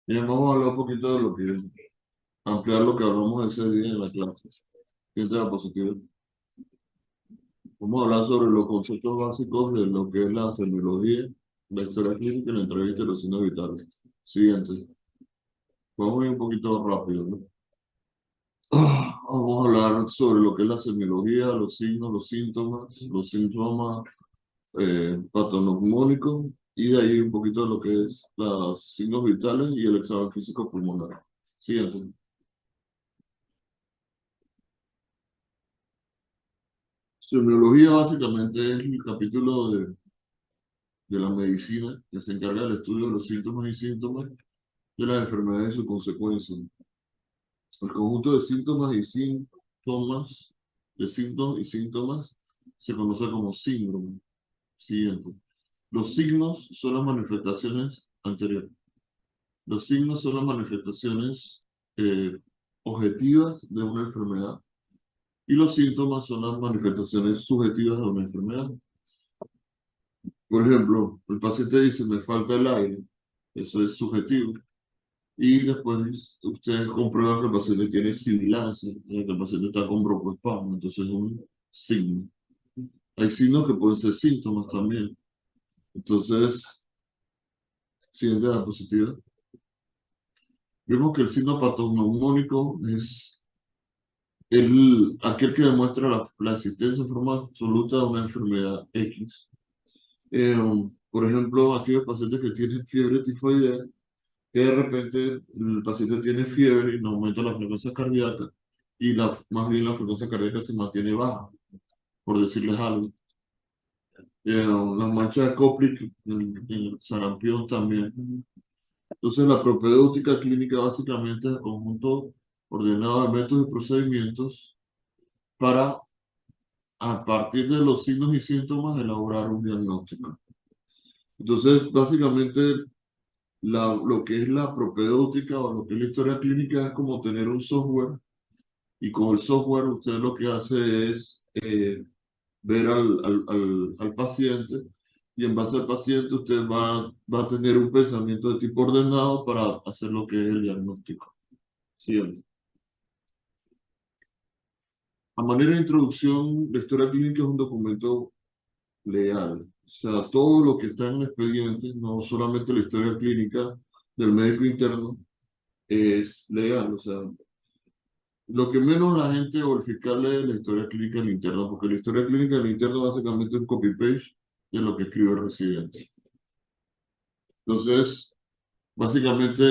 Bien, vamos a hablar un poquito de lo que, ampliar lo que hablamos ese día en la clase. Siente la positiva. Vamos a hablar sobre los conceptos básicos de lo que es la semiología, la historia clínica y la entrevista de los signos vitales. Siguiente. Vamos a ir un poquito rápido, ¿no? Vamos a hablar sobre lo que es la semiología, los signos, los síntomas patognomónicos y de ahí un poquito de lo que es los signos vitales y el examen físico pulmonar. Siguiente. Semiología básicamente es el capítulo de la medicina que se encarga del estudio de los síntomas y síntomas de las enfermedades y sus consecuencias. El conjunto de síntomas y síntomas, se conoce como síndrome. Siguiente. Los signos son las manifestaciones anteriores. Los signos son las manifestaciones eh, objetivas de una enfermedad y los síntomas son las manifestaciones subjetivas de una enfermedad. Por ejemplo, el paciente dice, me falta el aire, eso es subjetivo. Y después ustedes comprueban que el paciente tiene sibilancia, que el paciente está con broncoespasmo, entonces es un signo. Hay signos que pueden ser síntomas también. Entonces, siguiente diapositiva. Vemos que el signo patognomónico es aquel que demuestra la existencia de forma absoluta de una enfermedad X. Eh, por ejemplo, aquellos pacientes que tienen fiebre tifoidea, que de repente el paciente tiene fiebre y no aumenta la frecuencia cardíaca y más bien la frecuencia cardíaca se mantiene baja, por decirles algo. Las manchas de Koplik en el sarampión también. Entonces, la propedéutica clínica básicamente es el conjunto ordenado de métodos y procedimientos para, a partir de los signos y síntomas, elaborar un diagnóstico. Entonces, básicamente, lo que es la propedéutica o lo que es la historia clínica es como tener un software y con el software usted lo que hace es ver al paciente y en base al paciente usted va a tener un pensamiento de tipo ordenado para hacer lo que es el diagnóstico. Siguiente. A manera de introducción, la historia clínica es un documento legal. O sea, todo lo que está en el expediente, no solamente la historia clínica del médico interno, es legal. O sea, lo que menos la gente o el fiscal lee es la historia clínica del interno, porque la historia clínica del interno básicamente es un copy-paste de lo que escribe el residente. Entonces, básicamente,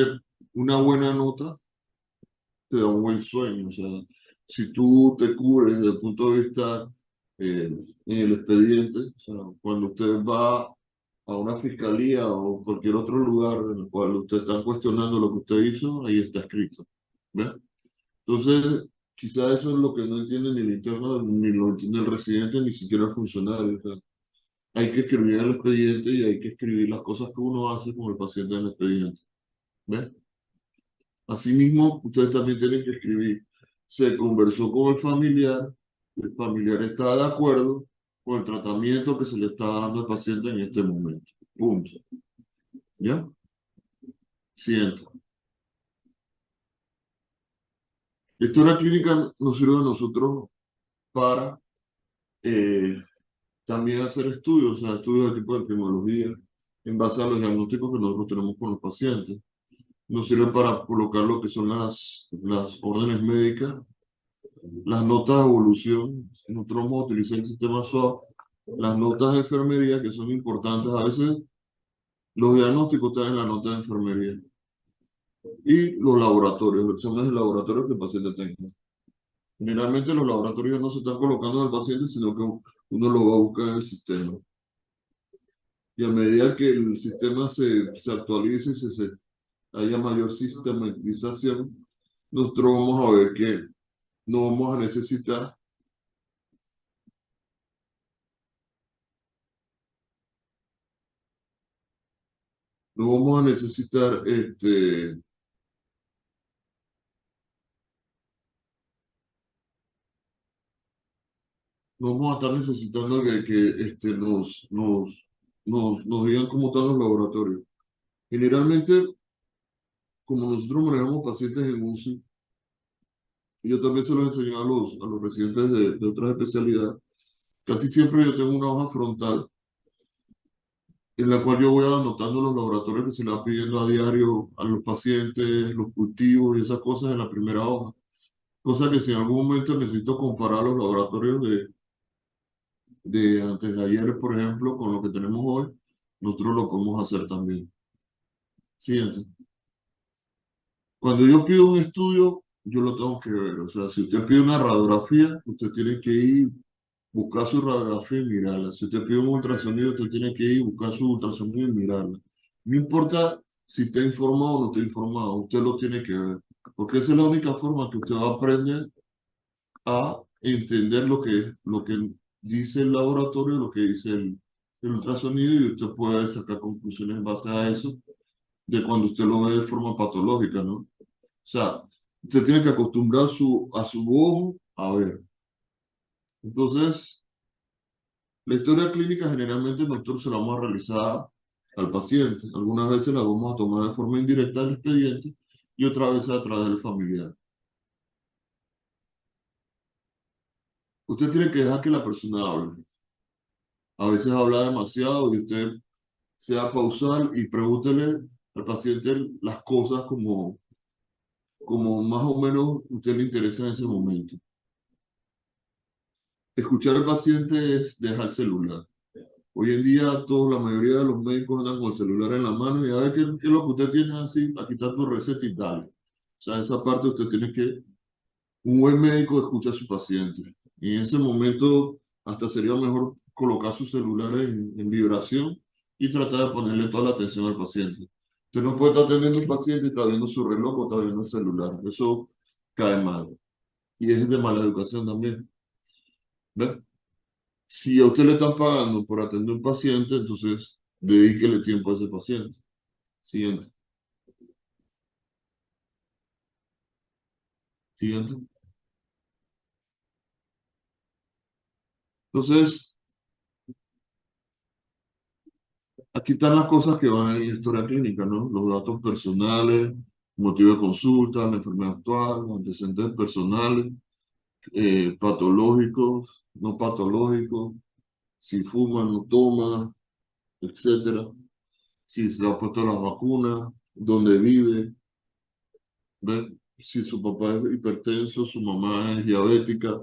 una buena nota te da un buen sueño. O sea, si tú te cubres desde el punto de vista en el expediente, o sea, cuando usted va a una fiscalía o cualquier otro lugar en el cual usted está cuestionando lo que usted hizo, ahí está escrito. ¿Ves? Entonces, quizá eso es lo que no entiende ni el interno, ni lo entiende el residente, ni siquiera el funcionario. O sea, hay que escribir el expediente y hay que escribir las cosas que uno hace con el paciente en el expediente. ¿Ves? Asimismo, ustedes también tienen que escribir. Se conversó con el familiar está de acuerdo con el tratamiento que se le está dando al paciente en este momento. Punto. ¿Ya? Siguiente. La historia clínica nos sirve a nosotros para eh, también hacer estudios, o sea, estudios de tipo de epidemiología, en base a los diagnósticos que nosotros tenemos con los pacientes. Nos sirve para colocar lo que son las órdenes médicas, las notas de evolución. Nosotros vamos a utilizar el sistema SWOT, las notas de enfermería que son importantes. A veces los diagnósticos están en la nota de enfermería y los laboratorios, los exámenes de laboratorio que el paciente tenga. Generalmente los laboratorios no se están colocando en el paciente, sino que uno lo va a buscar en el sistema. Y a medida que el sistema se actualice y haya mayor sistematización, nosotros vamos a ver que no vamos a necesitar, no vamos a necesitar no vamos a estar necesitando que nos digan cómo están los laboratorios. Generalmente, como nosotros manejamos pacientes en UCI, y yo también se los enseño a los residentes de otras especialidades, casi siempre yo tengo una hoja frontal en la cual yo voy anotando los laboratorios que se le va pidiendo a diario a los pacientes, los cultivos y esas cosas en la primera hoja. Cosa que si en algún momento necesito comparar los laboratorios de antes de ayer, por ejemplo, con lo que tenemos hoy, nosotros lo podemos hacer también. Siguiente. Cuando yo pido un estudio, yo lo tengo que ver. O sea, si usted pide una radiografía, usted tiene que ir, buscar su radiografía y mirarla. Si usted pide un ultrasonido, usted tiene que ir, buscar su ultrasonido y mirarla. No importa si está informado o no está informado, usted lo tiene que ver. Porque esa es la única forma que usted va a aprender a entender lo que dice el laboratorio, lo que dice el ultrasonido, y usted puede sacar conclusiones en base a eso de cuando usted lo ve de forma patológica, ¿no? O sea, usted tiene que acostumbrar a su ojo a ver. Entonces, la historia clínica generalmente nosotros se la vamos a realizar al paciente. Algunas veces la vamos a tomar de forma indirecta del expediente y otras veces a través del familiar. Usted tiene que dejar que la persona hable. A veces habla demasiado y usted sea pausar y pregúntele al paciente las cosas como más o menos usted le interesa en ese momento. Escuchar al paciente es dejar el celular. Hoy en día, la mayoría de los médicos andan con el celular en la mano y a ver qué es lo que usted tiene así, aquí está tu receta y dale. O sea, esa parte usted tiene que, un buen médico escucha a su paciente. Y en ese momento, hasta sería mejor colocar su celular en vibración y tratar de ponerle toda la atención al paciente. Usted no puede estar atendiendo al paciente y está viendo su reloj o está viendo el celular. Eso cae mal. Y es de mala educación también. ¿Ves? Si a usted le están pagando por atender a un paciente, entonces dedíquele tiempo a ese paciente. Siguiente. Siguiente. Entonces, aquí están las cosas que van en la historia clínica, ¿no? Los datos personales, motivo de consulta, la enfermedad actual, los antecedentes personales, patológicos, no patológicos, si fuma, no toma, etcétera. Si se ha puesto las vacunas, dónde vive, ¿ve? Si su papá es hipertenso, su mamá es diabética.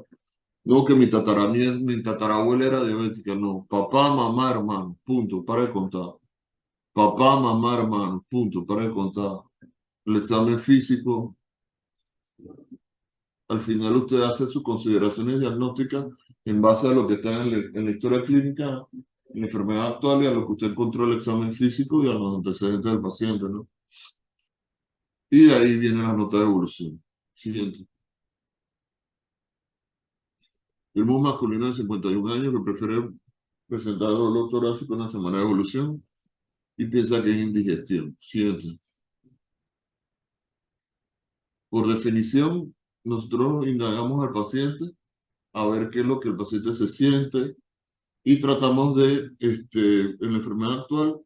No, que mi tatarabuela era diabética, no. Papá, mamá, hermano, punto, para de contar. Papá, mamá, hermano, punto, para de contar. El examen físico, al final usted hace sus consideraciones diagnósticas en base a lo que está en la historia clínica, en la enfermedad actual y a lo que usted encontró en el examen físico y a los antecedentes del paciente, ¿no? Y de ahí viene la nota de evolución. Siguiente. El mundo masculino de 51 años que prefiere presentar dolor torácico en la semana de evolución y piensa que es indigestión. Siguiente. Por definición, nosotros indagamos al paciente a ver qué es lo que el paciente se siente y tratamos de, en la enfermedad actual,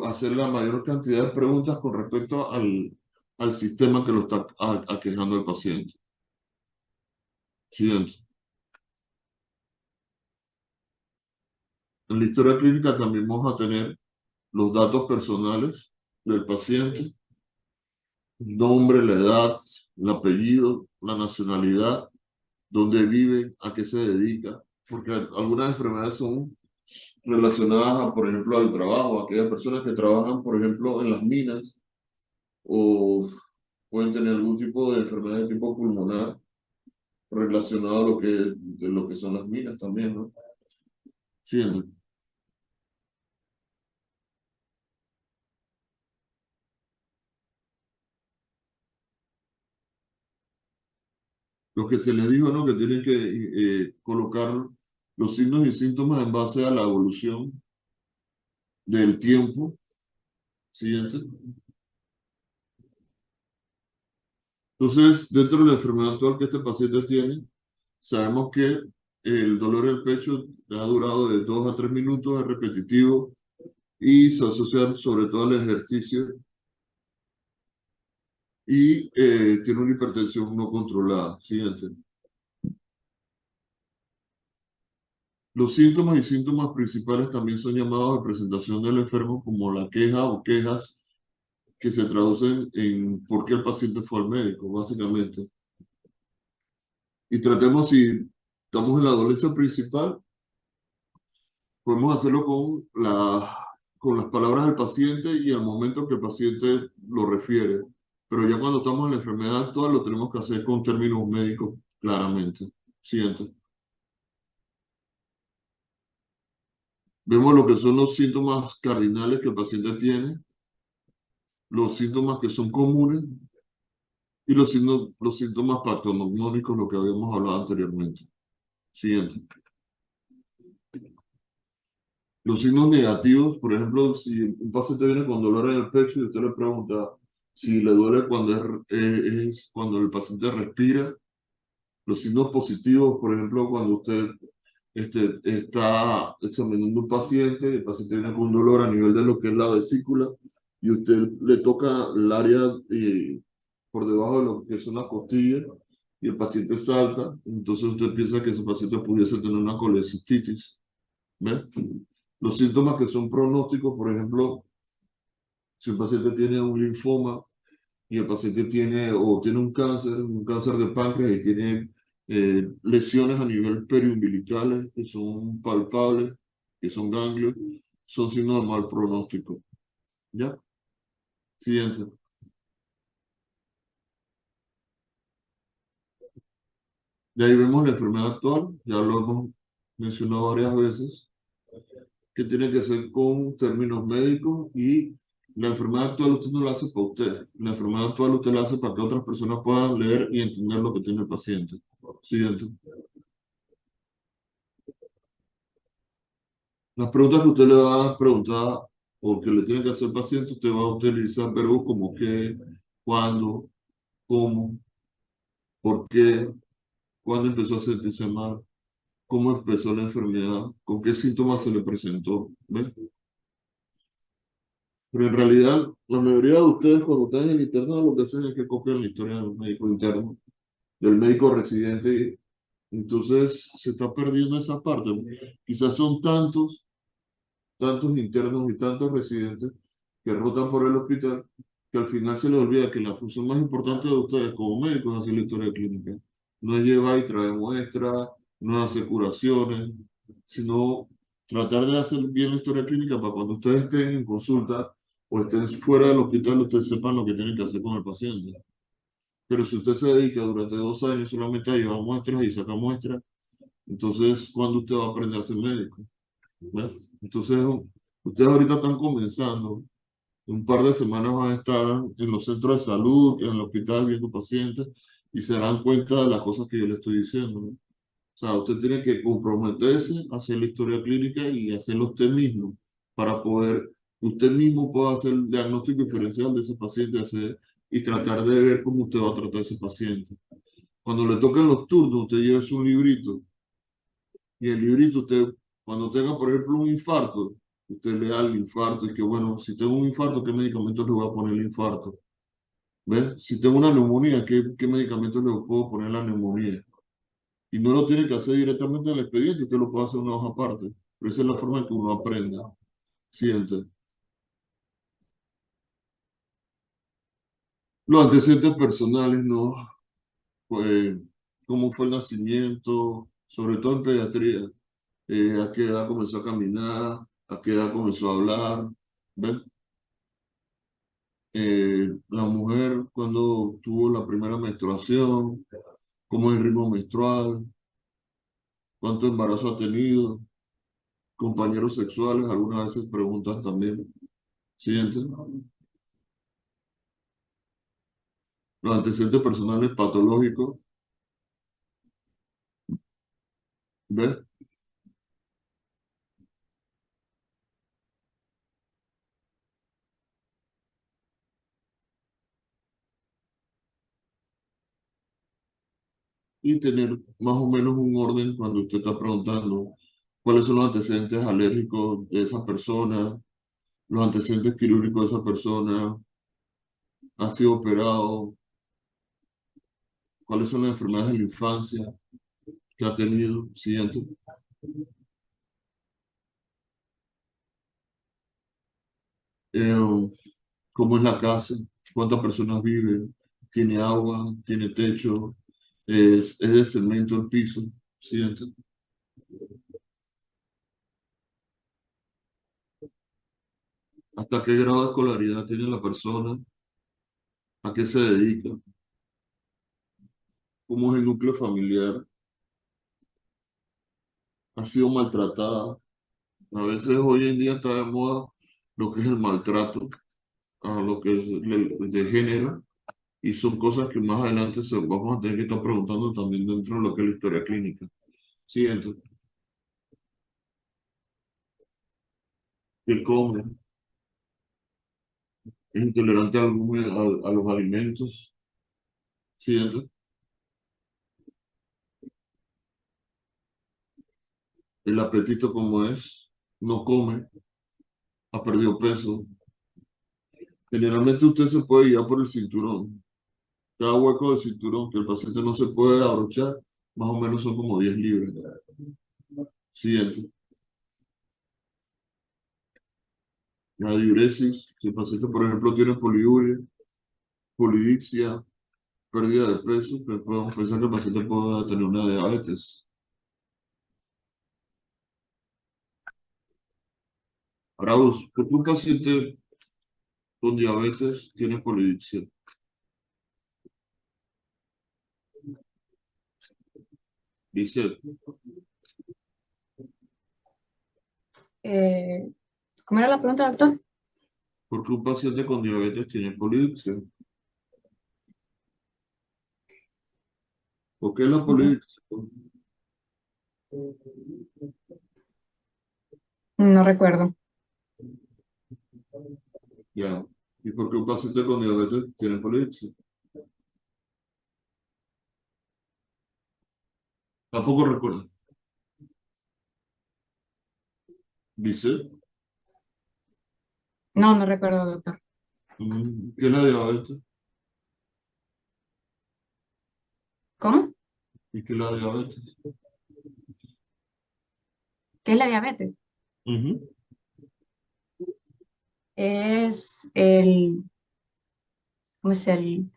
hacer la mayor cantidad de preguntas con respecto al sistema que lo está aquejando el paciente. Siguiente. En la historia clínica también vamos a tener los datos personales del paciente, el nombre, la edad, el apellido, la nacionalidad, dónde vive, a qué se dedica, porque algunas enfermedades son relacionadas, por ejemplo, al trabajo, aquellas personas que trabajan, por ejemplo, en las minas o pueden tener algún tipo de enfermedad de tipo pulmonar relacionado a de lo que son las minas también, ¿no? Sí, lo que se les dijo, ¿no? Que tienen que colocar los signos y síntomas en base a la evolución del tiempo. Siguiente. Entonces, dentro de la enfermedad actual que este paciente tiene, sabemos que el dolor del pecho ha durado de 2 a 3 minutos, es repetitivo y se asocia sobre todo al ejercicio y tiene una hipertensión no controlada. Siguiente. Los síntomas y síntomas principales también son llamados de presentación del enfermo como la queja o quejas que se traducen en por qué el paciente fue al médico, básicamente. Y tratemos, si estamos en la dolencia principal, podemos hacerlo con las palabras del paciente y el momento que el paciente lo refiere. Pero ya cuando estamos en la enfermedad actual, lo tenemos que hacer con términos médicos claramente. Siguiente. Vemos lo que son los síntomas cardinales que el paciente tiene, los síntomas que son comunes y los síntomas patognomónicos, lo que habíamos hablado anteriormente. Siguiente. Los signos negativos, por ejemplo, si un paciente viene con dolor en el pecho y usted le pregunta si le duele cuando es cuando el paciente respira. Los signos positivos, por ejemplo, cuando usted está examinando un paciente, el paciente viene con un dolor a nivel de lo que es la vesícula y usted le toca el área por debajo de lo que son las costillas y el paciente salta, entonces usted piensa que ese paciente pudiese tener una colecistitis. ¿Ve? Los síntomas que son pronósticos, por ejemplo, si un paciente tiene un linfoma y el paciente tiene un cáncer de páncreas y tiene lesiones a nivel periumbilicales que son palpables, que son ganglios, son signos de mal pronóstico. ¿Ya? Siguiente. De ahí vemos la enfermedad actual, ya lo hemos mencionado varias veces, que tiene que ser con términos médicos y la enfermedad actual usted no la hace para usted. La enfermedad actual usted la hace para que otras personas puedan leer y entender lo que tiene el paciente. Siguiente. Las preguntas que usted le va a preguntar o que le tiene que hacer al paciente, usted va a utilizar verbos como qué, cuándo, cómo, por qué, cuándo empezó a sentirse mal, cómo empezó la enfermedad, con qué síntomas se le presentó. ¿Ves? Pero en realidad, la mayoría de ustedes cuando están en el internado lo que hacen es que copian la historia del médico interno, del médico residente. Entonces se está perdiendo esa parte. Quizás son tantos internos y tantos residentes que rotan por el hospital que al final se les olvida que la función más importante de ustedes como médicos es hacer la historia clínica. No es llevar y traer muestras, no es hacer curaciones, sino tratar de hacer bien la historia clínica para cuando ustedes estén en consulta o estén fuera del hospital, ustedes sepan lo que tienen que hacer con el paciente. Pero si usted se dedica durante 2 años solamente a llevar muestras y sacar muestras, entonces, ¿cuándo usted va a aprender a ser médico? ¿Ves? Entonces, ustedes ahorita están comenzando, en un par de semanas van a estar en los centros de salud, en el hospital viendo pacientes y se darán cuenta de las cosas que yo le estoy diciendo, ¿no? O sea, usted tiene que comprometerse a hacer la historia clínica y hacerlo usted mismo para poder, usted mismo pueda hacer el diagnóstico diferencial de ese paciente y tratar de ver cómo usted va a tratar a ese paciente. Cuando le toquen los turnos, usted lleva un librito y el librito usted, cuando tenga, por ejemplo, un infarto, usted lea el infarto y que, bueno, si tengo un infarto, ¿qué medicamentos le voy a poner el infarto? ¿Ves? Si tengo una neumonía, ¿qué medicamentos le puedo poner a la neumonía? Y no lo tiene que hacer directamente en el expediente, usted lo puede hacer en una hoja aparte. Pero esa es la forma en que uno aprende. Siguiente. Los antecedentes personales, ¿no? Pues, cómo fue el nacimiento, sobre todo en pediatría. A qué edad comenzó a caminar, a qué edad comenzó a hablar. ¿Ves? La mujer cuando tuvo la primera menstruación, cómo es el ritmo menstrual, cuánto embarazo ha tenido, compañeros sexuales, algunas veces preguntan también. Siguiente. Los antecedentes personales patológicos, ¿ves? Y tener más o menos un orden cuando usted está preguntando cuáles son los antecedentes alérgicos de esa persona, los antecedentes quirúrgicos de esa persona, ha sido operado, cuáles son las enfermedades de la infancia que ha tenido. Siguiente. Eh, ¿Cómo es la casa? ¿Cuántas personas viven? ¿Tiene agua? ¿Tiene techo? ¿Es de cemento el piso? Siguiente. ¿Hasta qué grado de escolaridad tiene la persona? ¿A qué se dedica? ¿Cómo es el núcleo familiar? ¿Ha sido maltratada? A veces hoy en día está de moda lo que es el maltrato, a lo que es de género, y son cosas que más adelante vamos a tener que estar preguntando también dentro de lo que es la historia clínica. Siguiente. ¿Qué come? ¿Es intolerante a los alimentos? Siguiente. ¿El apetito cómo es? ¿No come? ¿Ha perdido peso? Generalmente usted se puede guiar por el cinturón. Cada hueco del cinturón que el paciente no se puede abrochar, más o menos son como 10 libras. Siguiente. La diuresis, si el paciente, por ejemplo, tiene poliuria, polidipsia, pérdida de peso, pues podemos pensar que el paciente pueda tener una diabetes. Ahora, ¿por qué un paciente con diabetes tiene polidipsia? Dice, Eh, ¿Cómo era la pregunta, doctor? ¿por qué un paciente con diabetes tiene polidipsia? ¿Por qué la polidipsia? No recuerdo. Ya. ¿Y por qué un paciente con diabetes tiene polidipsia? Tampoco recuerdo. Dice, No, no recuerdo, doctor. ¿qué es la diabetes? ¿Cómo? ¿Y qué es la diabetes? ¿Qué es la diabetes? Ujú. Es el, ¿cómo es el,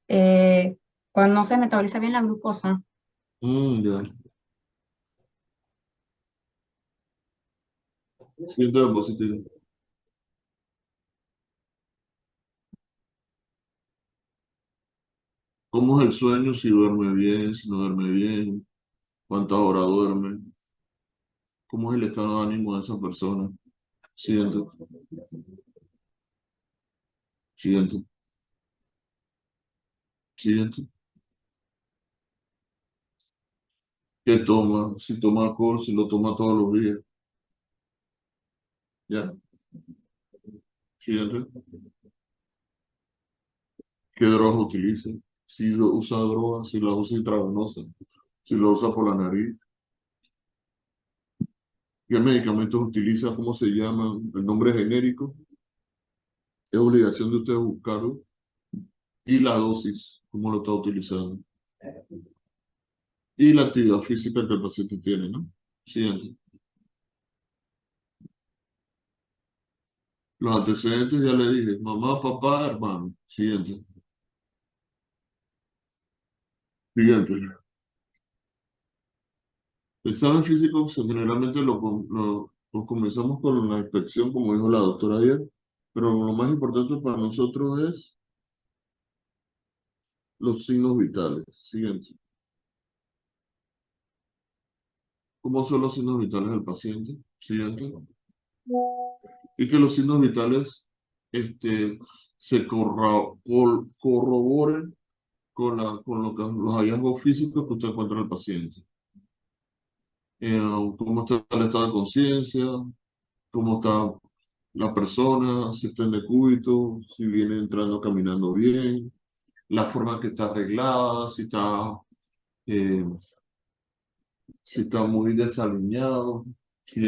eh, cuando no se metaboliza bien la glucosa? Ya. Siguiente diapositiva. ¿Cómo es el sueño? Si duerme bien, si no duerme bien, cuántas horas duerme, cómo es el estado de ánimo de esa persona. Siguiente, siguiente, siguiente. ¿Qué toma? Si toma alcohol, si lo toma todos los días. Ya, siguiente. ¿Qué drogas utiliza? Si usa drogas, si la usa intravenosa, si lo usa por la nariz. ¿Qué medicamentos utiliza? ¿Cómo se llaman? El nombre genérico. Es obligación de ustedes buscarlo. Y la dosis, cómo lo está utilizando. Y la actividad física que el paciente tiene, ¿no? Siguiente. Los antecedentes ya le dije, mamá, papá, hermano. Siguiente. Siguiente. El examen físico generalmente lo comenzamos con la inspección, como dijo la doctora ayer, pero lo más importante para nosotros es los signos vitales. Siguiente. ¿Cómo son los signos vitales del paciente? Siguiente. Y que los signos vitales este, se corroboren con los hallazgos físicos que usted encuentra en el paciente. Cómo está el estado de conciencia, cómo está la persona, si está en decúbito, si viene entrando caminando bien, la forma que está arreglada, eh, si está muy desaliñado. ¿Sí?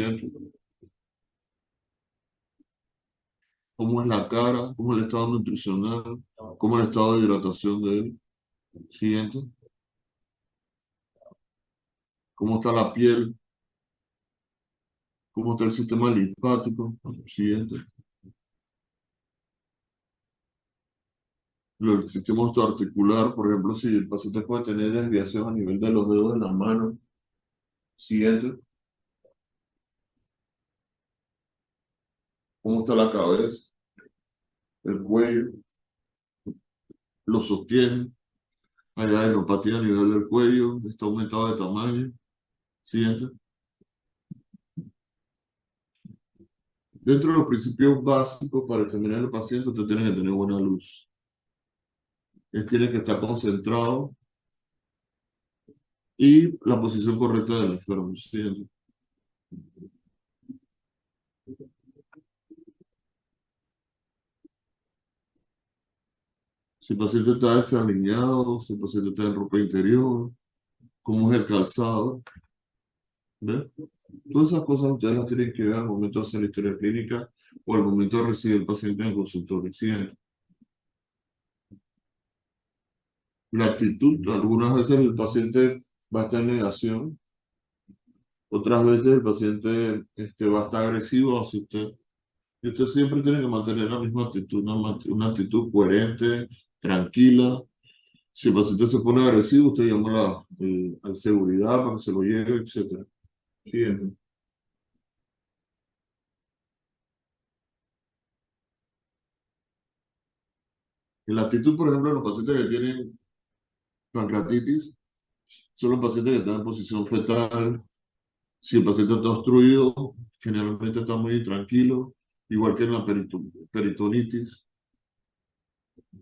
cómo es la cara, cómo es el estado nutricional, cómo es el estado de hidratación de él. Siguiente. Cómo está la piel, cómo está el sistema linfático. Siguiente. El sistema osteoarticular, por ejemplo, si el paciente puede tener desviación a nivel de los dedos de la mano. Siguiente. Cómo está la cabeza, el cuello, lo sostiene. Hay adenopatía a nivel del cuello, está aumentado de tamaño. Siguiente. Dentro de los principios básicos para examinar al paciente, usted tiene que tener buena luz. Él tiene que estar concentrado y la posición correcta del enfermo. Siguiente. Si el paciente está desalineado, si el paciente está en ropa interior, cómo es el calzado. ¿Ve? Todas esas cosas ustedes las tienen que ver al momento de hacer la historia clínica o al momento de recibir el paciente en el consultorio. Siguiente. La actitud, algunas veces el paciente va a estar en negación, otras veces el paciente va a estar agresivo hacia usted. Y usted siempre tiene que mantener la misma actitud, una actitud coherente, tranquila. Si el paciente se pone agresivo, usted llama a seguridad para que se lo lleve, etcétera. Siguiente. Y la actitud, por ejemplo, de los pacientes que tienen pancreatitis, son los pacientes que están en posición fetal. Si el paciente está obstruido, generalmente está muy tranquilo, igual que en la peritonitis.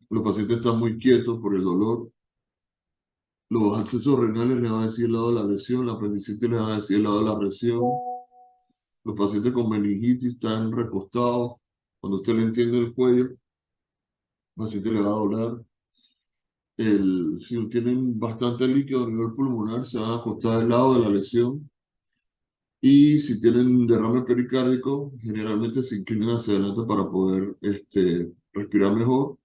Los pacientes están muy quietos por el dolor. Los accesos renales les van a decir el lado de la lesión, la apendicitis les va a decir el lado de la presión. Los pacientes con meningitis están recostados. Cuando usted le entiende el cuello, el paciente le va a doler. Si tienen bastante líquido a nivel pulmonar, se van a acostar del lado de la lesión. Y si tienen derrame pericárdico, generalmente se inclinan hacia adelante para poder respirar mejor.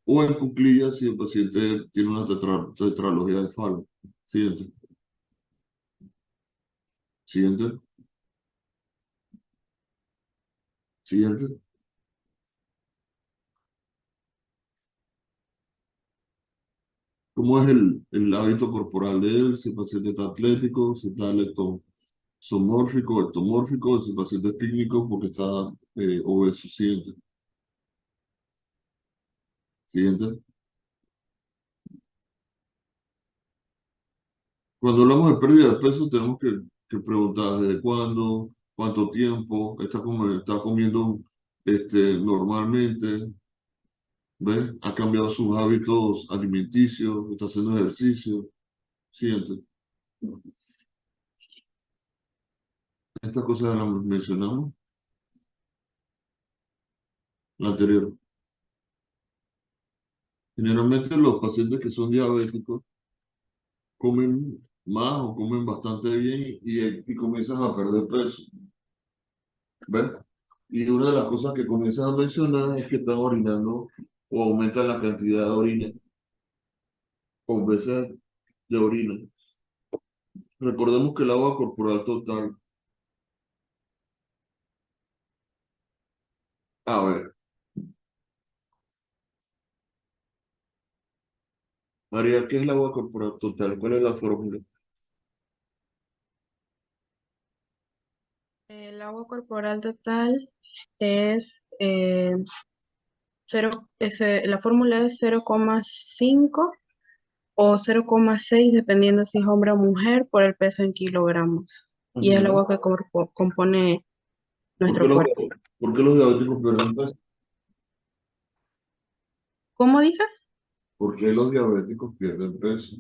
O en cuclillas si el paciente tiene una tetralogía de Fallot. Siguiente. Siguiente. Siguiente. ¿Cómo es el hábito corporal de él? Si el paciente está atlético, si está ectomórfico, si el paciente es pícnico porque está obeso. Siguiente. Siguiente. Cuando hablamos de pérdida de peso, tenemos que preguntar desde cuándo, cuánto tiempo, está comiendo normalmente, ¿ves? Ha cambiado sus hábitos alimenticios, está haciendo ejercicio. Siguiente. Estas cosas las mencionamos, la anterior. Generalmente los pacientes que son diabéticos comen más o comen bastante bien y comienzan a perder peso, ¿ves? Y una de las cosas que comienzan a mencionar es que están orinando o aumentan la cantidad de orina o veces de orina. Recordemos que el agua corporal total, a ver, María, ¿qué es el agua corporal total? ¿Cuál es la fórmula? El agua corporal total es la fórmula es 0,5 o 0,6 dependiendo si es hombre o mujer por el peso en kilogramos. Y es el Ujú. agua que compone ¿Por qué nuestro los, cuerpo. por qué los diabéticos pierden peso? ¿Cómo dices? ¿Por qué los diabéticos pierden peso?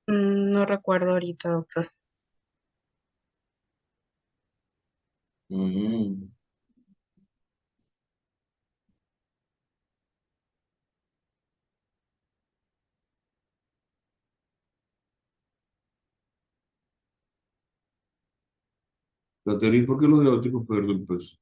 No recuerdo ahorita, doctor. Mm. Catherine, ¿por qué los diabéticos pierden peso?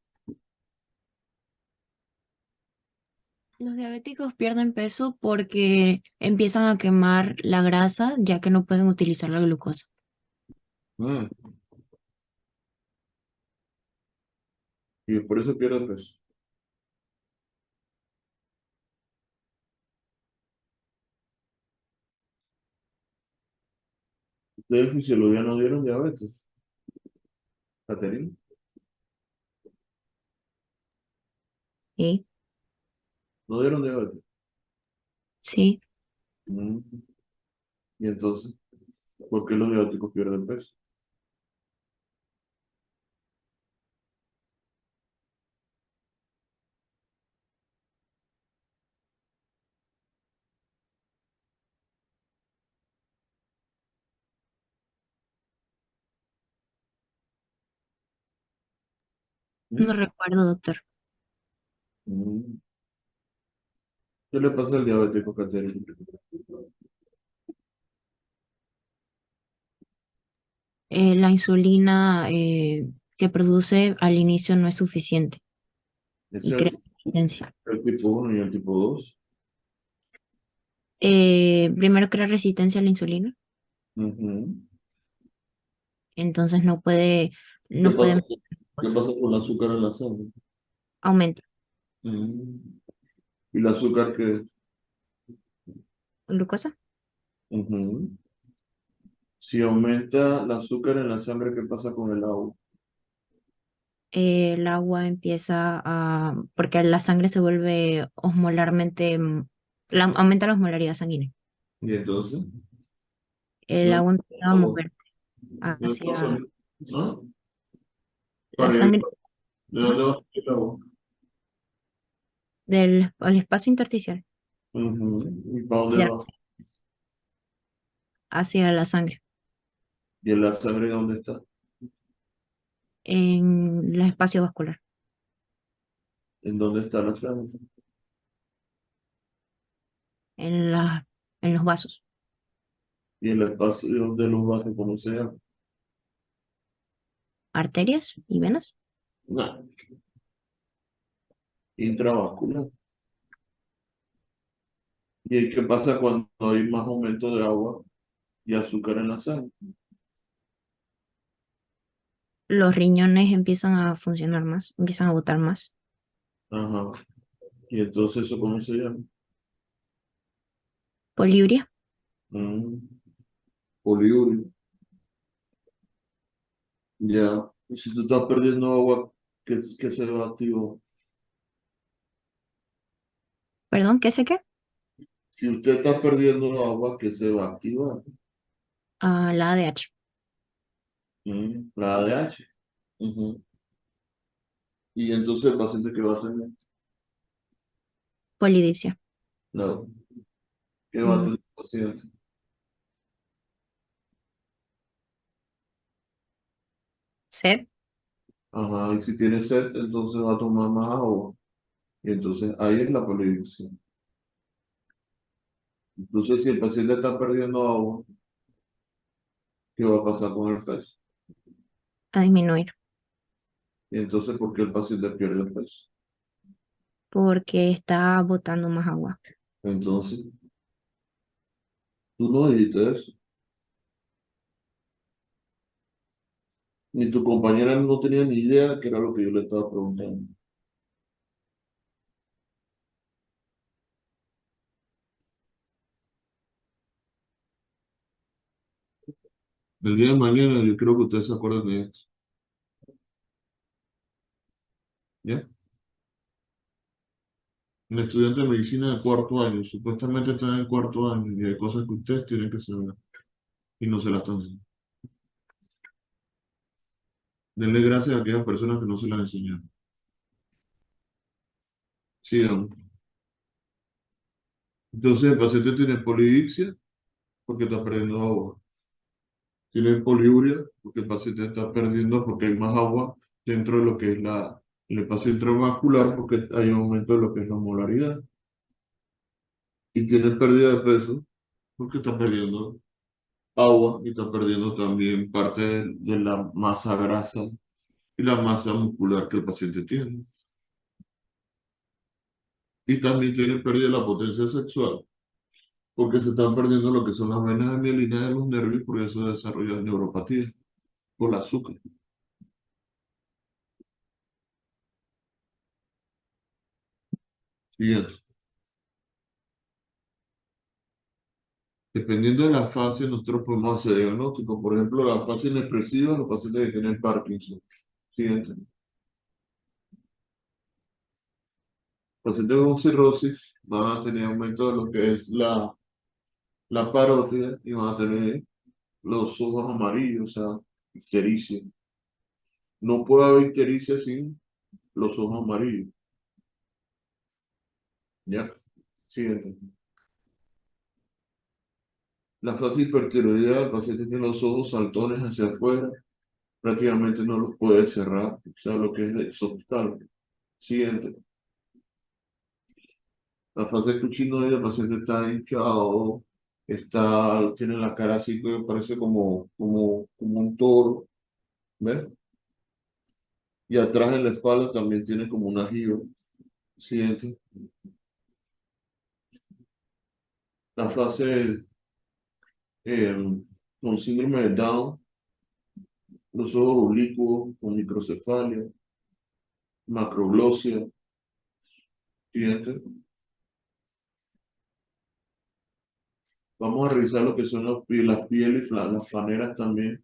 Los diabéticos pierden peso porque empiezan a quemar la grasa ya que no pueden utilizar la glucosa. Ah, y por eso pierden peso. Ustedes en fisiología no dieron diabetes, Catherine. ¿Sí? No dieron diabetes. Sí. Mm. Y entonces, ¿por qué los diabéticos pierden peso? No ¿Mm? recuerdo, doctor. Mm. ¿Qué le pasa al diabético, Catherine? La insulina que produce al inicio no es suficiente ¿Es y crea resistencia. el tipo uno y el tipo 2? Primero crea resistencia a la insulina, entonces ¿Qué no puede pasa, meter qué glucosa, pasa con el azúcar en la sangre? aumenta Mm. ¿Y el azúcar que glucosa. Si aumenta el azúcar en la sangre, ¿qué pasa con el agua? El agua empieza porque la sangre se vuelve osmolarmente, aumenta la osmolaridad sanguínea. Y entonces, El no, agua empieza a no, mover no pasa, hacia ¿no? la Para ir, sangre, ¿de ajá, dónde va a salir el agua? al espacio intersticial, ¿Y para dónde de la- va? hacia la sangre, ¿Y en la sangre dónde está? en el espacio vascular, ¿En dónde está la sangre? en en los vasos, ¿Y el espacio de los vasos cómo se llama? arterias y venas. No, intravascular. ¿Y qué pasa cuando hay más aumento de agua y azúcar en la sangre? Los riñones empiezan a funcionar más, empiezan a botar más. Ajá. ¿Y entonces eso cómo se llama? Poliuria, Mm, poliuria. Ya. Y si tú estás perdiendo agua, ¿qué se va activo? perdón, ¿qué sé qué? Si usted está perdiendo agua, ¿qué se va a activar? La ADH, La ADH. Ujú. Y entonces el paciente que va a tener, polidipsia, no, ¿qué va a mm, tener el paciente? sed, Ajá, y si tiene sed, entonces va a tomar más agua. Y entonces ahí es la polidipsia. Entonces, si el paciente está perdiendo agua, ¿qué va a pasar con el peso? a disminuir, Y entonces, ¿por qué el paciente pierde el peso? porque está botando más agua. Entonces, tú no dijiste eso. Ni tu compañera no tenía ni idea de qué era lo que yo le estaba preguntando. El día de mañana yo creo que ustedes se acuerdan de esto. ¿Ya? Un estudiante de medicina de cuarto año, supuestamente está en cuarto año y hay cosas que ustedes tienen que saber y no se las están enseñando. Denle gracias a aquellas personas que no se las enseñaron. Sigan. Entonces el paciente tiene polidipsia porque está perdiendo agua. Tiene poliuria porque el paciente está perdiendo porque hay más agua dentro de lo que es el espacio intravascular porque hay un aumento de lo que es la molaridad. Y tiene pérdida de peso porque está perdiendo agua y está perdiendo también parte de la masa grasa y la masa muscular que el paciente tiene. Y también tiene pérdida de la potencia sexual, porque se están perdiendo lo que son las venas amialinas de los nervios, por eso desarrollan neuropatía por el azúcar. Siguiente. Dependiendo de la fase, nosotros podemos hacer diagnóstico. Por ejemplo, la fase inexpresiva, los pacientes que tienen Parkinson. Siguiente. Pacientes con cirrosis van a tener aumento de lo que es la parótida y van a tener los ojos amarillos, o sea, ictericia. No puede haber ictericia sin los ojos amarillos. ¿Ya? Siguiente. La fase hipertiroidea, el paciente tiene los ojos saltones hacia afuera, prácticamente no los puede cerrar, o sea, lo que es el exoftalmo. Siguiente. La fase cuchinoide, el paciente está hinchado, tiene la cara así que parece como un toro, ¿ves? Y atrás en la espalda también tiene como un ajío. Siguiente. La fase con síndrome de Down, los ojos oblicuos, con microcefalia, macroglosia. Siguiente. Vamos a revisar lo que son las pieles, las faneras también.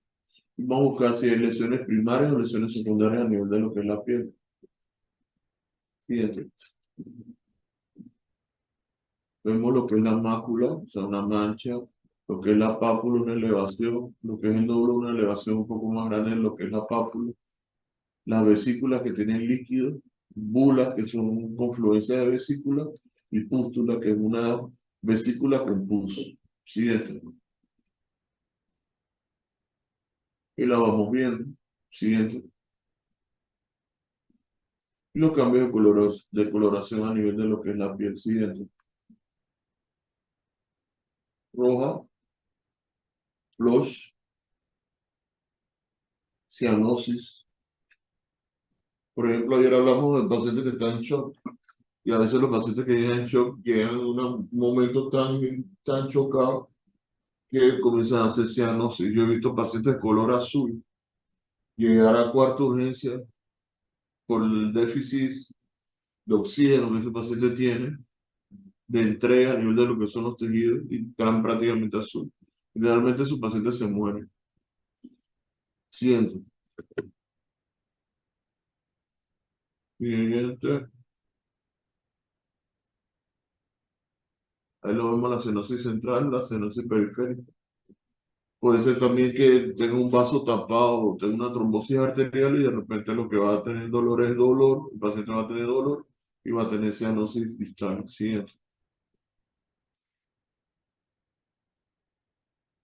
Y vamos a buscar si hay lesiones primarias o lesiones secundarias a nivel de lo que es la piel. Siguiente. Vemos lo que es la mácula, o sea, una mancha, lo que es la pápula, una elevación, lo que es el nódulo, una elevación un poco más grande en lo que es la pápula, las vesículas que tienen líquido, bulas que son confluencia de vesículas y pústula que es una vesícula con pus. Siguiente. Y la vamos viendo. Siguiente. Y los cambios de coloración a nivel de lo que es la piel. Siguiente. Roja, flush, cianosis. Por ejemplo, ayer hablamos del paciente que está en shock. Y a veces los pacientes que llegan en shock llegan en un momento tan chocado que comienzan a hacer cianosis. Yo he visto pacientes de color azul llegar a cuarta urgencia por el déficit de oxígeno que ese paciente tiene, de entrega a nivel de lo que son los tejidos y están prácticamente azul. Generalmente esos pacientes se mueren. Siento. Siguiente. Ahí lo vemos la cianosis central, la cianosis periférica. Puede ser también que tenga un vaso tapado o tenga una trombosis arterial y de repente lo que va a tener dolor es dolor, el paciente va a tener dolor y va a tener cianosis distal. Siguiente.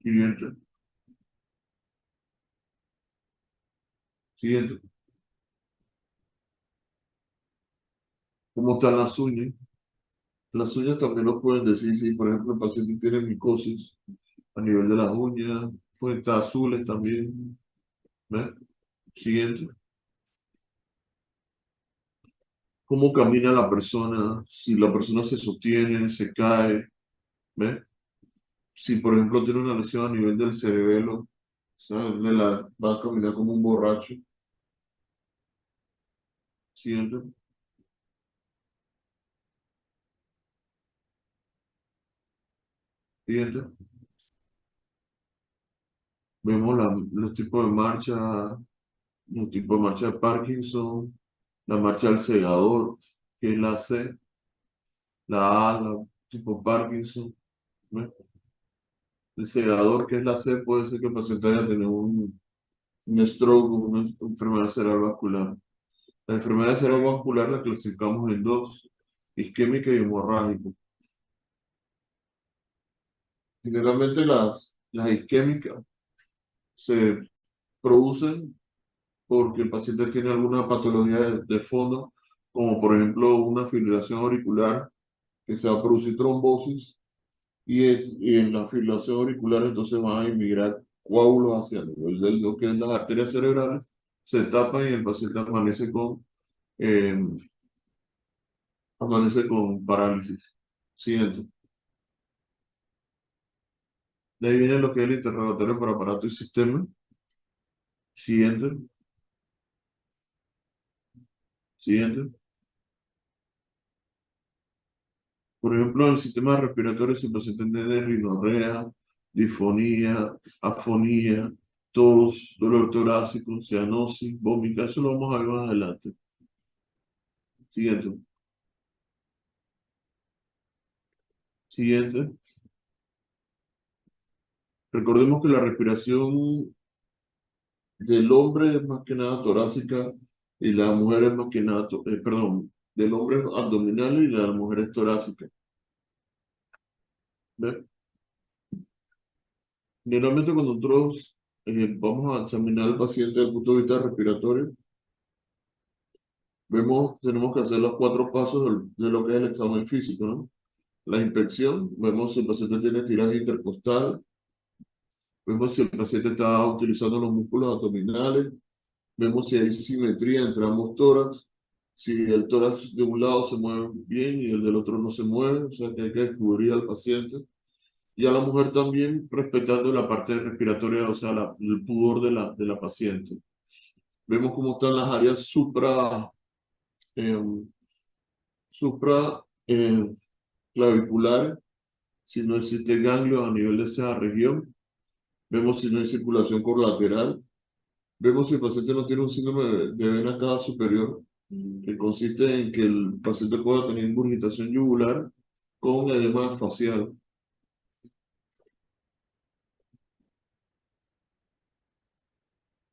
Siguiente. Siguiente. ¿Cómo están las uñas? Las uñas también nos pueden decir si, por ejemplo, el paciente tiene micosis a nivel de las uñas, pueden estar azules también. ¿Ves? Siguiente. ¿Cómo camina la persona? Si la persona se sostiene, se cae. ¿Ves? Si, por ejemplo, tiene una lesión a nivel del cerebelo, o sea, va a caminar como un borracho. Siguiente. Siguiente. Vemos los tipos de marcha, los tipos de marcha de Parkinson, la marcha del segador, que es la C, la A, la tipo Parkinson. ¿Ves? El segador, que es la C, puede ser que el paciente haya tenido un stroke, una enfermedad cerebrovascular. La enfermedad cerebrovascular la clasificamos en dos, isquémica y hemorrágica. Generalmente las isquémicas se producen porque el paciente tiene alguna patología de fondo, como por ejemplo una fibrilación auricular, que se va a producir trombosis, y en la fibrilación auricular entonces van a emigrar coágulos hacia el nivel de lo que es las arterias cerebrales, se tapan y el paciente eh, amanece con parálisis. Siguiente. De ahí viene lo que es el interrogatorio por aparato y sistema. Siguiente. Siguiente. Por ejemplo, en el sistema respiratorio se paciente tiene rinorrea, disfonía, afonía, tos, dolor torácico, cianosis, vómita. Eso lo vamos a ver más adelante. Siguiente. Siguiente. Recordemos que la respiración del hombre es más que nada torácica y la mujer es más que nada, perdón, del hombre es abdominal y la mujer es torácica. ¿Ve? Generalmente cuando nosotros vamos a examinar al paciente desde el punto de vista respiratorio, tenemos que hacer los 4 pasos de lo que es el examen físico, ¿no? La inspección, vemos si el paciente tiene tiraje intercostal, vemos si el paciente está utilizando los músculos abdominales, vemos si hay simetría entre ambos tórax, si el tórax de un lado se mueve bien y el del otro no se mueve, o sea que hay que descubrir al paciente. Y a la mujer también respetando la parte respiratoria, o sea, el pudor de la paciente. Vemos cómo están las áreas eh, supra claviculares, si no existe ganglio a nivel de esa región. Vemos si no hay circulación colateral. Vemos si el paciente no tiene un síndrome de vena cava superior, que consiste en que el paciente pueda tener ingurgitación yugular con edema facial.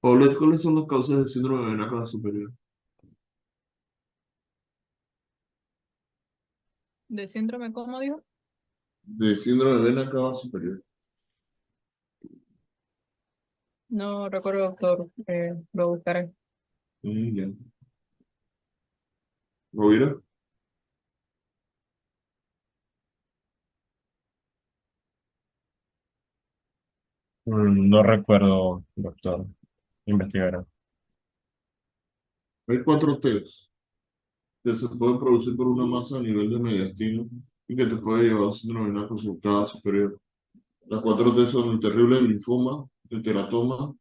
Paulette, ¿cuáles son las causas del síndrome de vena cava superior? ¿De síndrome cómo dijo? De síndrome de vena cava superior. No recuerdo, doctor. Lo buscaré. Ya. ¿Rovira? No recuerdo, doctor. Investigaré. Hay 4 Ts que se pueden producir por una masa a nivel de mediastino y que te puede llevar a síndrome de vena cava superior. Las 4 T son el terrible linfoma, el teratoma,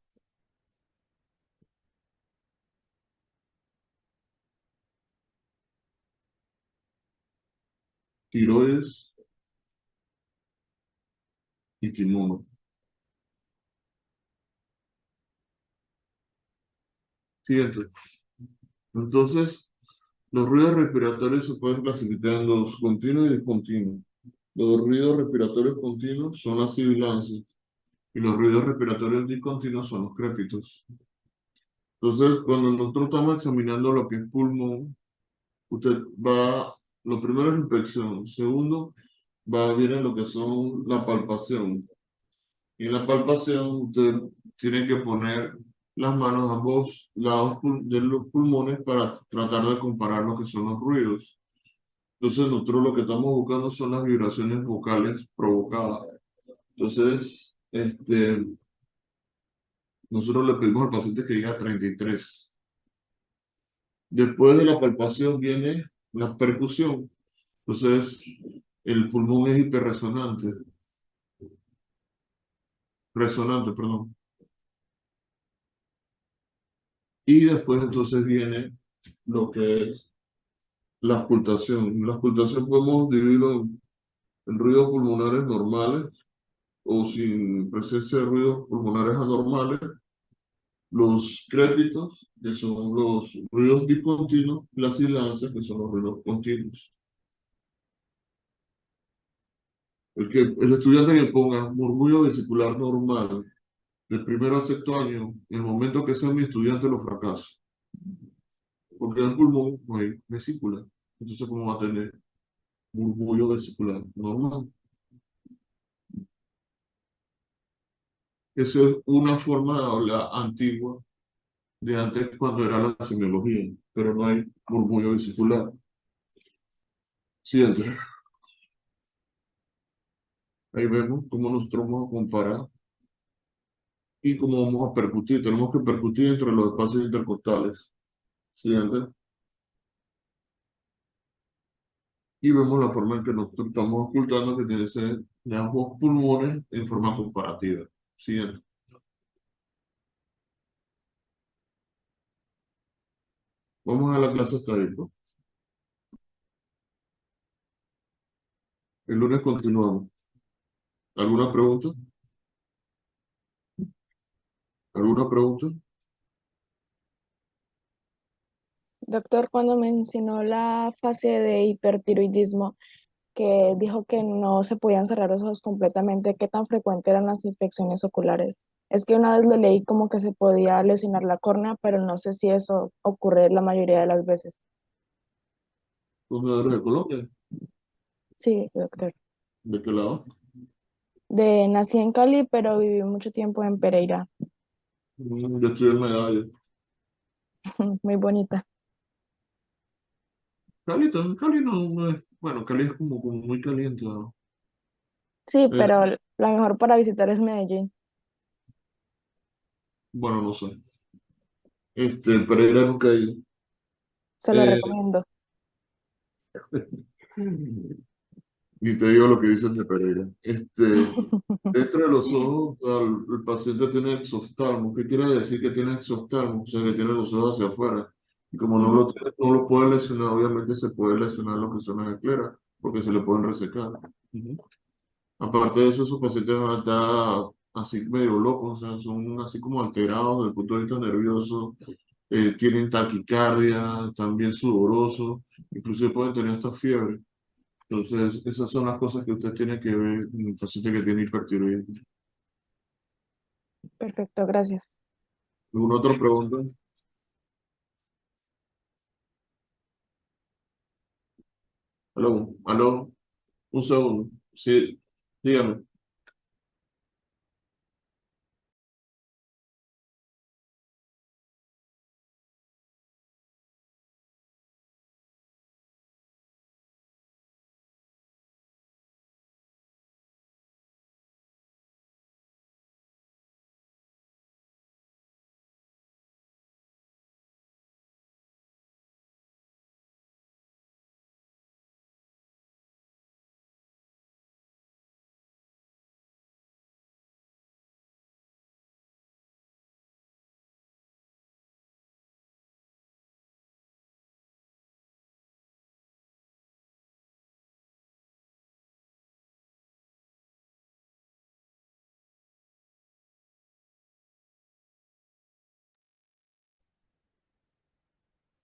tiroides y quimoma. Siguiente. Entonces, los ruidos respiratorios se pueden clasificar en dos, continuos y discontinuos. Los ruidos respiratorios continuos son las sibilancias y los ruidos respiratorios discontinuos son los crépitos. Entonces, cuando nosotros estamos examinando lo que es pulmón, usted va, lo primero es la inspección, segundo, viene lo que son la palpación. Y en la palpación usted tiene que poner las manos a ambos lados de los pulmones para tratar de comparar lo que son los ruidos. Entonces nosotros lo que estamos buscando son las vibraciones vocales provocadas. Entonces, nosotros le pedimos al paciente que diga 33. Después de la palpación viene la percusión. Entonces, el pulmón es hiperresonante. Resonante, perdón. Y después entonces viene lo que es la auscultación. La auscultación podemos dividirlo en ruidos pulmonares normales o sin presencia de ruidos pulmonares anormales, los crépitos, que son los ruidos discontinuos, las sibilancias, que son los ruidos continuos. El estudiante que ponga murmullo vesicular normal del primero a sexto año, en el momento que sea mi estudiante lo fracaso, porque en el pulmón no hay vesícula. Entonces, ¿cómo va a tener murmullo vesicular normal? Esa es una forma de hablar antigua de antes cuando era la semiología, pero no hay murmullo vesicular. Siguiente. Ahí vemos cómo nosotros vamos a comparar y cómo vamos a percutir. Tenemos que percutir entre los espacios intercostales. Siguiente. Y vemos la forma en que nosotros estamos ocultando que tiene que ser de ambos pulmones en forma comparativa. Siguiente. Vamos a la clase hasta ahí, pues. El lunes continuamos. ¿Alguna pregunta? ¿Alguna pregunta? Doctor, cuando mencionó la fase de hipertiroidismo, que dijo que no se podían cerrar los ojos completamente, ¿qué tan frecuentes eran las infecciones oculares? Es que una vez lo leí como que se podía lesionar la córnea, pero no sé si eso ocurre la mayoría de las veces. ¿Dónde eres de Colombia? Sí, doctor. ¿De qué lado? Nací en Cali, pero viví mucho tiempo en Pereira. Yo estoy en Medallo. Muy bonita. Cali, Cali no es, bueno, Cali es como muy caliente, ¿no? Sí, Eh, pero la mejor para visitar es Medellín. bueno, no sé. Pereira nunca he ido. Se lo Eh, recomiendo. y te digo lo que dicen de Pereira. Dentro de los ojos, el paciente tiene exoftalmo. ¿Qué quiere decir que tiene exoftalmo? O sea, que tiene los ojos hacia afuera. Y como no Ujú. lo tiene, no lo puede lesionar, obviamente se puede lesionar lo que son las escleras, porque se le pueden resecar. Ujú. Aparte de eso, esos pacientes van a estar así medio locos, o sea, son así como alterados desde el punto de vista nervioso, tienen taquicardia, están bien sudorosos, inclusive pueden tener hasta fiebre. Entonces, esas son las cosas que usted tiene que ver en el paciente que tiene hipertiroidismo. Perfecto, gracias. ¿Alguna otra pregunta? Aló, aló, un segundo. Sí, dígame.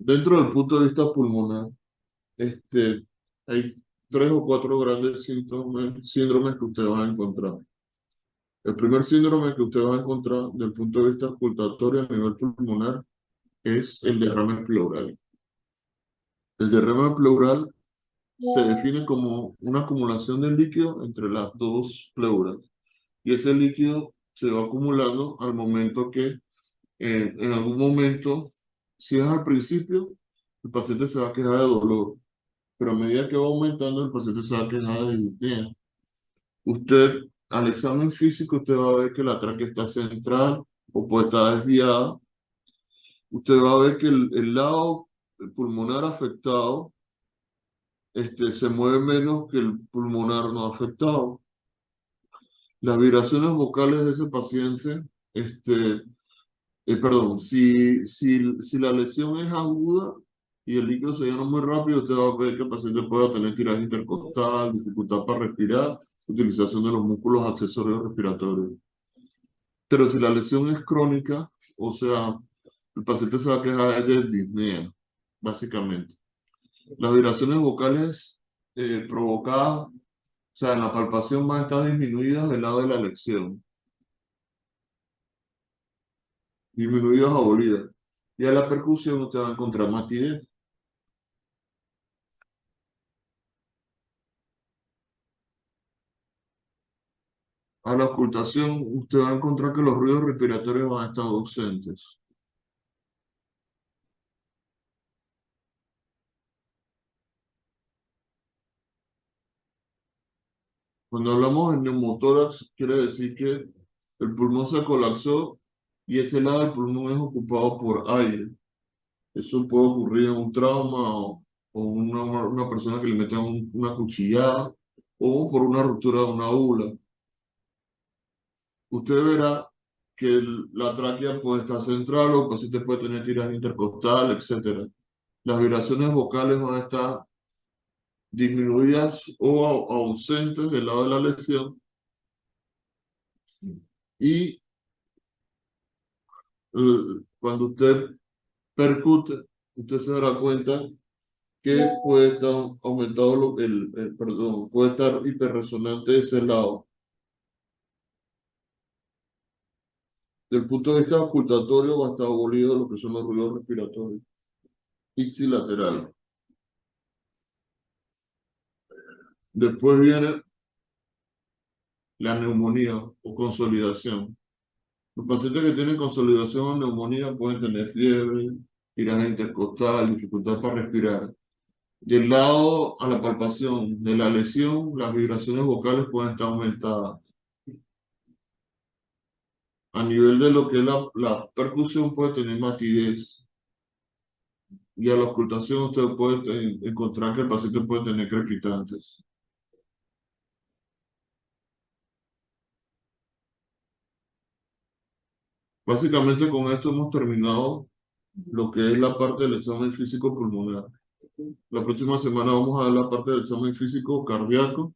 Dentro del punto de vista pulmonar, hay tres o cuatro grandes síndromes que usted va a encontrar. El primer síndrome que usted va a encontrar desde el punto de vista auscultatorio a nivel pulmonar es el derrame pleural. El derrame pleural se define como una acumulación de líquido entre las dos pleuras y ese líquido se va acumulando al momento que en algún momento, si es al principio, el paciente se va a quejar de dolor, pero a medida que va aumentando, el paciente se va a quejar de disnea. Usted, al examen físico, usted va a ver que la tráquea está central o puede estar desviada. Usted va a ver que el lado pulmonar afectado se mueve menos que el pulmonar no afectado. Las vibraciones vocales de ese paciente, perdón, si la lesión es aguda y el líquido se llena muy rápido, usted va a ver que el paciente puede tener tiraje intercostal, dificultad para respirar, utilización de los músculos accesorios respiratorios. Pero si la lesión es crónica, o sea, el paciente se va a quejar de disnea, básicamente. Las vibraciones vocales provocadas, o sea, en la palpación van a estar disminuidas del lado de la lesión, disminuidas o abolidas. Y a la percusión usted va a encontrar matidez. A la ocultación usted va a encontrar que los ruidos respiratorios van a estar ausentes. Cuando hablamos de neumotórax, quiere decir que el pulmón se colapsó y ese lado del pulmón es ocupado por aire. Eso puede ocurrir en un trauma o una persona que le meta una cuchillada o por una ruptura de una úvula. Usted verá que la tráquea puede estar central o el paciente puede tener tiraje intercostal, etc. Las vibraciones vocales van a estar disminuidas o ausentes del lado de la lesión y cuando usted percute, usted se dará cuenta que puede estar aumentado perdón, puede estar hiperresonante ese lado. Del punto de vista ocultatorio va a estar abolido lo que son los ruidos respiratorios ipsilaterales. Después viene la neumonía o consolidación. Los pacientes que tienen consolidación o neumonía pueden tener fiebre, tiraje intercostal, dificultad para respirar. Del lado a la palpación de la lesión, las vibraciones vocales pueden estar aumentadas. A nivel de lo que es la percusión puede tener matidez. Y a la ocultación usted puede encontrar que el paciente puede tener crepitantes. Básicamente con esto hemos terminado lo que es la parte del examen físico pulmonar. La próxima semana vamos a ver la parte del examen físico cardíaco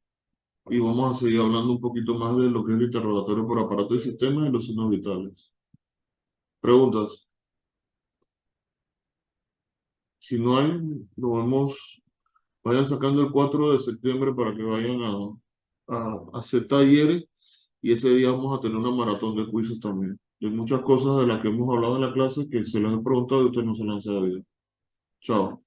y vamos a seguir hablando un poquito más de lo que es el interrogatorio por aparato y sistema y los signos vitales. ¿Preguntas? Si no hay, nos vemos. Vayan sacando el 4 de septiembre para que vayan a hacer talleres y ese día vamos a tener una maratón de quizzes también. De muchas cosas de las que hemos hablado en la clase que se les he preguntado y ustedes no se las han sabido. Chao.